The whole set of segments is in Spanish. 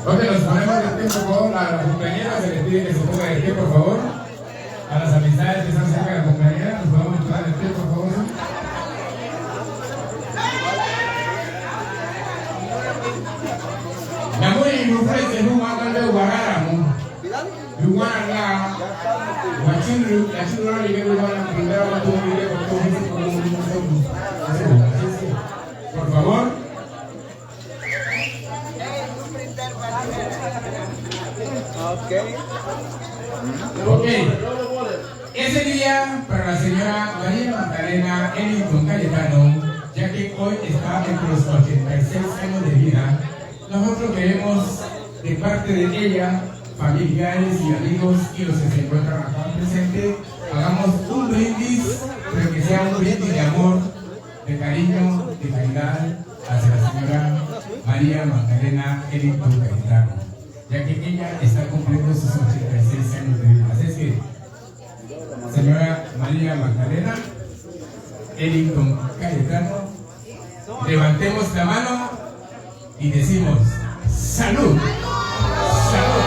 Ok, nos ponemos de pie, por favor. A las compañeras se les pide que se pongan de pie, por favor. A las amistades que están cerca de la compañera, nos podemos poner de pie, por favor. Namuri mufrete huma kande wagaramu. Yuwana wachuru yachuru ile wana primero watu ile por favor. Ok. Ese día para la señora María Magdalena Ellington Cayetano, ya que hoy está entre los 86 años de vida, nosotros queremos, de parte de ella, familiares y amigos y los que se encuentran acá presentes, hagamos un brindis, pero que sea un brindis de amor, de cariño, de caridad hacia la señora María Magdalena Ellington Cayetano, ya que ella está cumpliendo sus 86 años de vida. Así es que, señora María Magdalena Ellington Cayetano, levantemos la mano y decimos ¡salud! ¡Salud!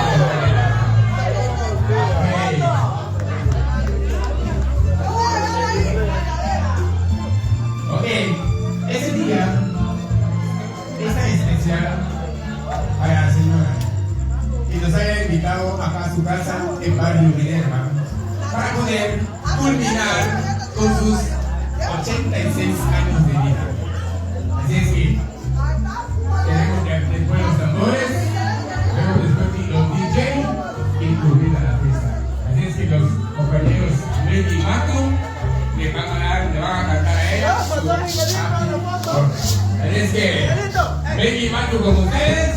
Ok, ese día es tan especial para la señora y nos haya invitado acá a su casa en Barrio Minerva para poder culminar con sus 86 años de vida. Así es que queremos que después los tambores, luego después los DJ y culmina la fiesta. Así es que los compañeros Meki y Matu le van a cantar a ellos. Así es que Meki y Matu con ustedes.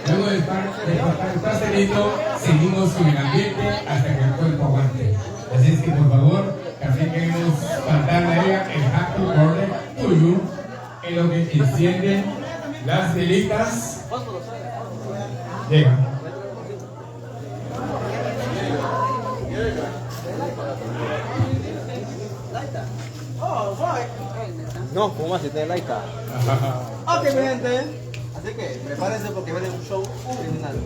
Luego de cortar el pastelito, seguimos con el ambiente hasta que el cuerpo aguante. Así es que por favor, también queremos cantarle a ella el Happy Birthday to You, en lo que encienden las velitas. Llega. No, ¿cómo así te laita? Ok, mi gente. Así que prepárense porque viene un show criminal.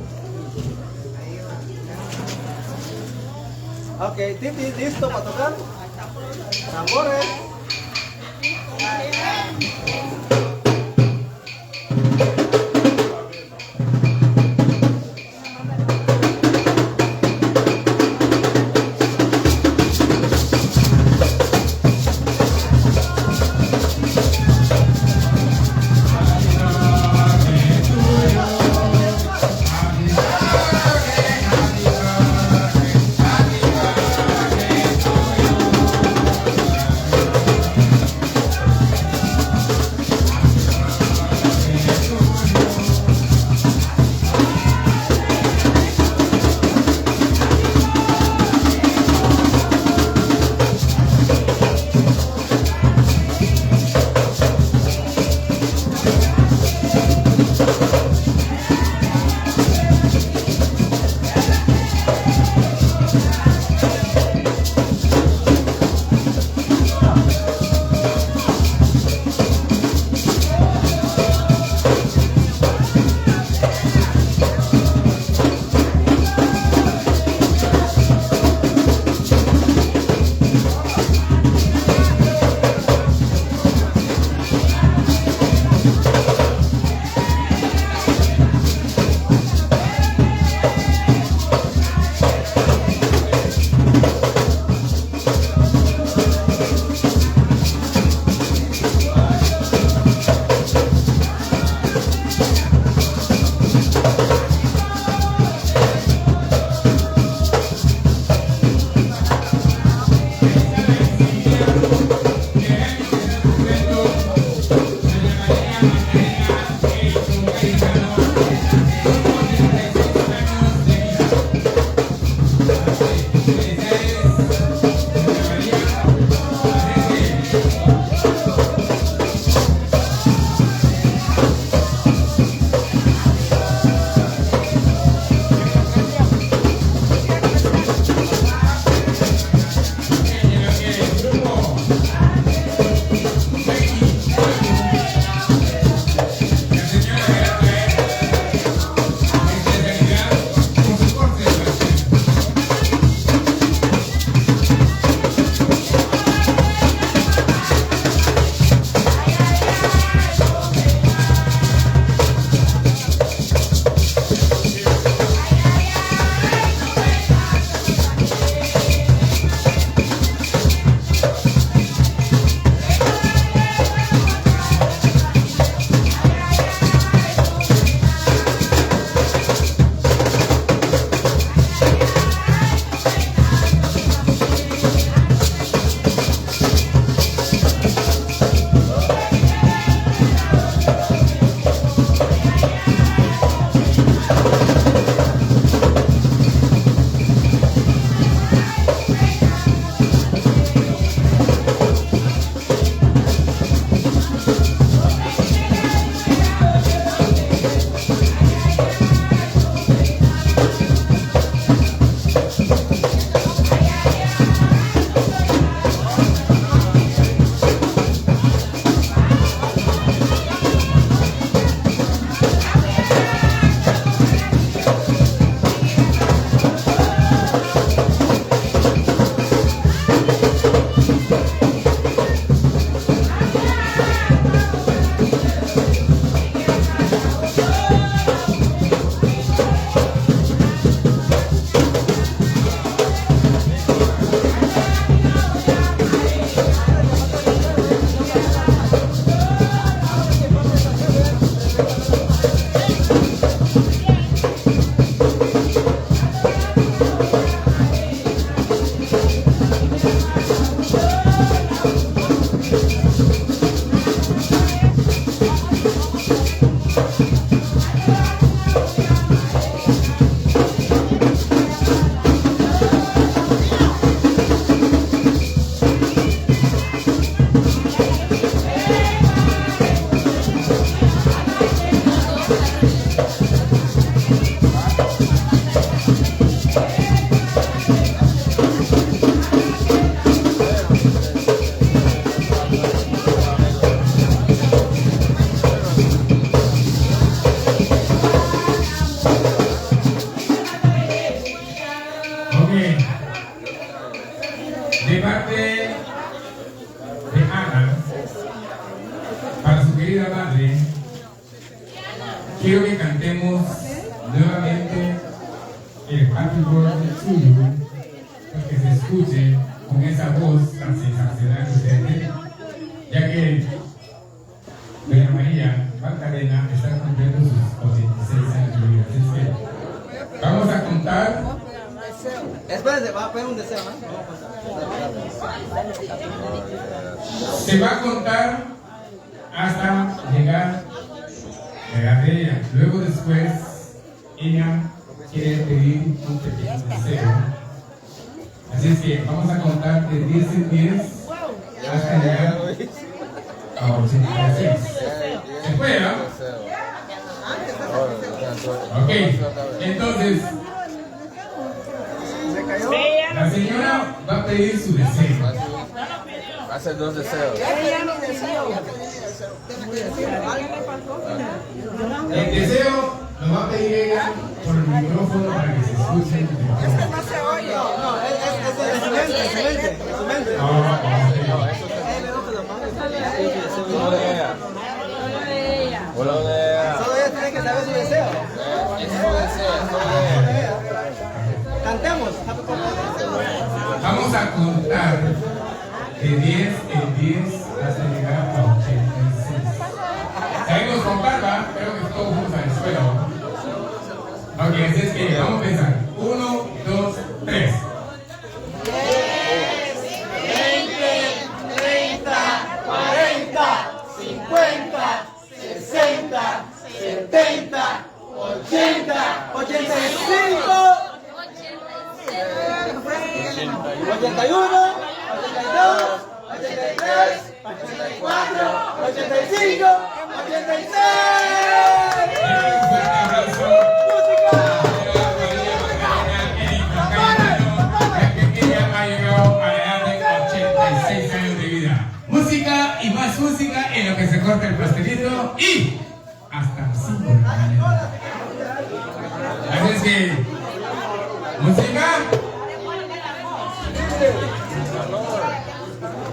Ok, Titi, listo para tocar. Tambores. querida madre, quiero que cantemos nuevamente el Happy Birthday to You, para que se escuche con esa voz tan sensacional de ustedes, ya que doña María Magdalena está cumpliendo sus 86 años de vida. Así que vamos a contar. Espérense, va a pedir un deseo, ¿no? Se va a contar hasta llegar a la de ella. Luego después ella quiere pedir un pequeño deseo. Así es que vamos a contar de 10 en 10 hasta llegar a 86. ¿Se puede, no? Ok, entonces la señora va a pedir su deseo. Va a hacer 2 deseos. El deseo lo va a pedir ella por el micrófono para que se escuche. No se oye. No, es su mente. Solo de ella. Solo de ella. Solo ella tiene que saber su deseo. Es su deseo, solo de ella. Cantemos. Vamos a contar de 10 en 10 hasta llegar a 86. Salimos con barba, creo que todos vamos al suelo. Ok, así es que vamos a empezar. 1, 2, 3. 70, 80, 85, 81, 82, 83, 84, 85, 86. Un fuerte abrazo. Ella ha llegado a la edad de 86 años de vida. Música y más música en lo que se corta el pastelito y hasta las 5 de la mañana. Así es que, música.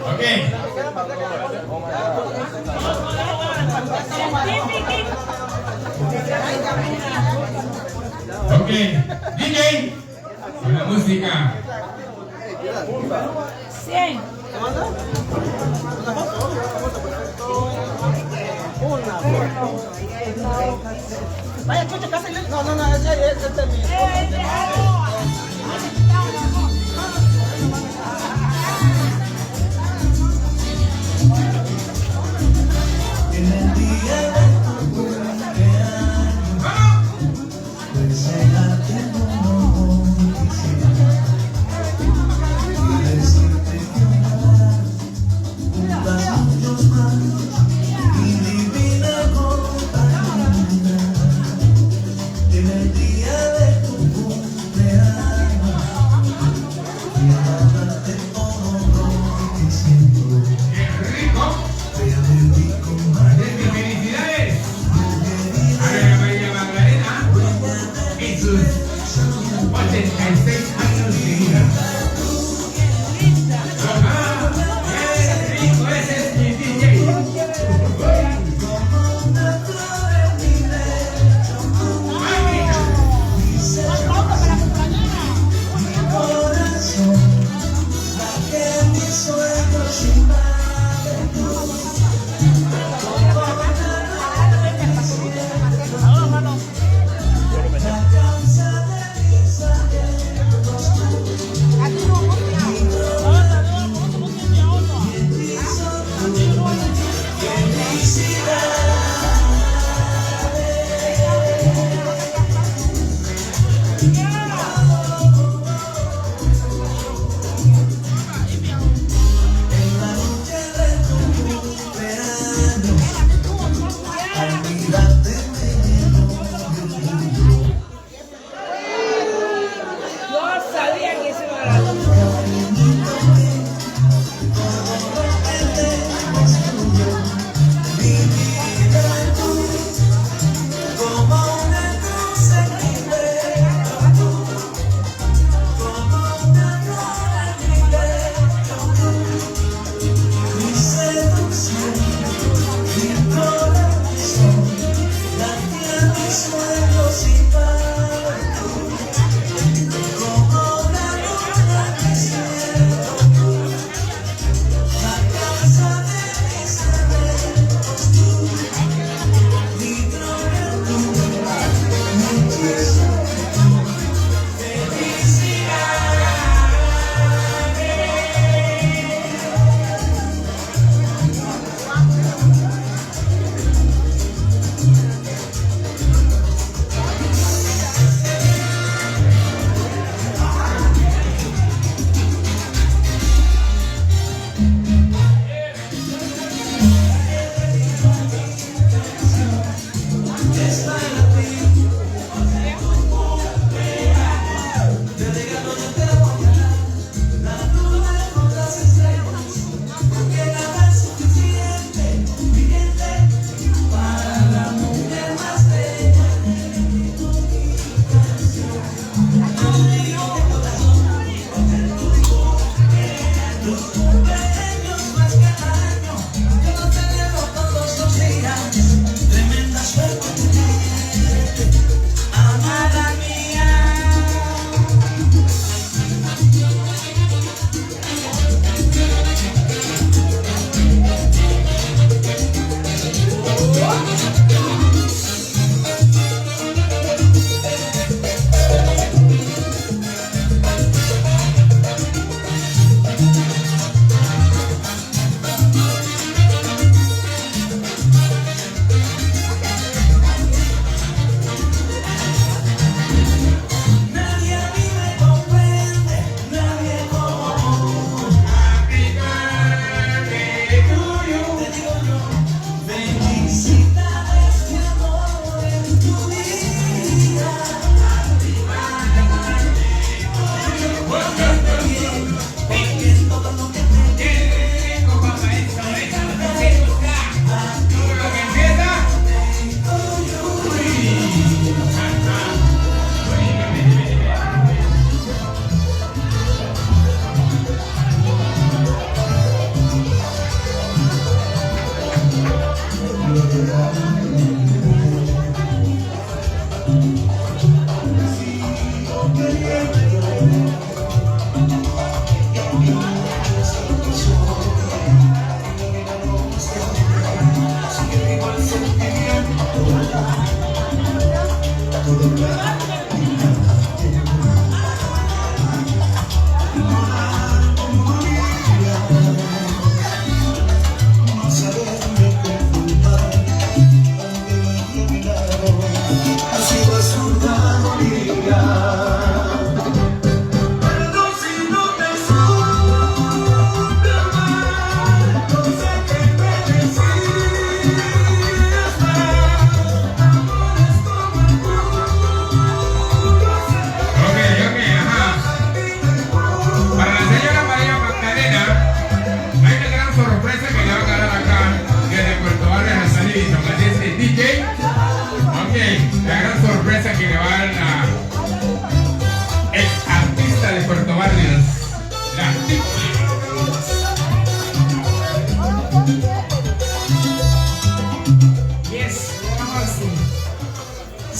Ok. Ok. DJ, con la música. 100. Vaya, Chucho, casi. No, ese es mío.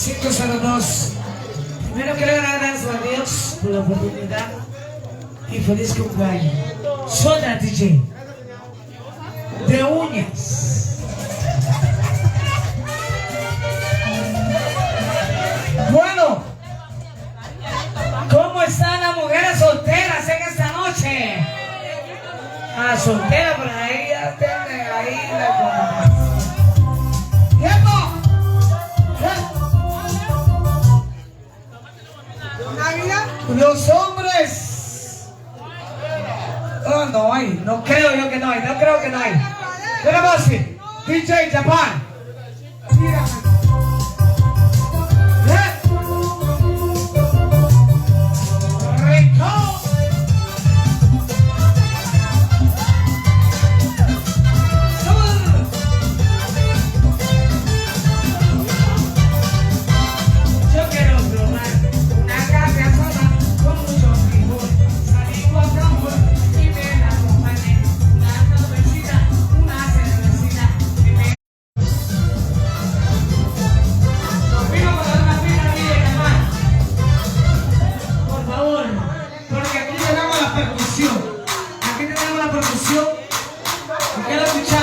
502. Primero quiero dar gracias a Dios por la oportunidad y feliz cumpleaños. Soy la DJ de uñas. Bueno, ¿cómo están las mujeres solteras en esta noche? Ah, soltera, por ahí ya tienen ahí la... ¡Tiempo! Los hombres. Oh, no hay. No creo yo que no hay. No creo que no hay. Pero vamos a decir, DJ Japan. Rico. Yo quiero probar una gaseosa con mucho frijol. Salimos a campo y me la acompañé. Una cervecita, una cervecita. Nos vino para dar una fila aquí de Camán. Por favor, porque aquí tenemos la percusión. Aquí tenemos la percusión. Y quiero escuchar.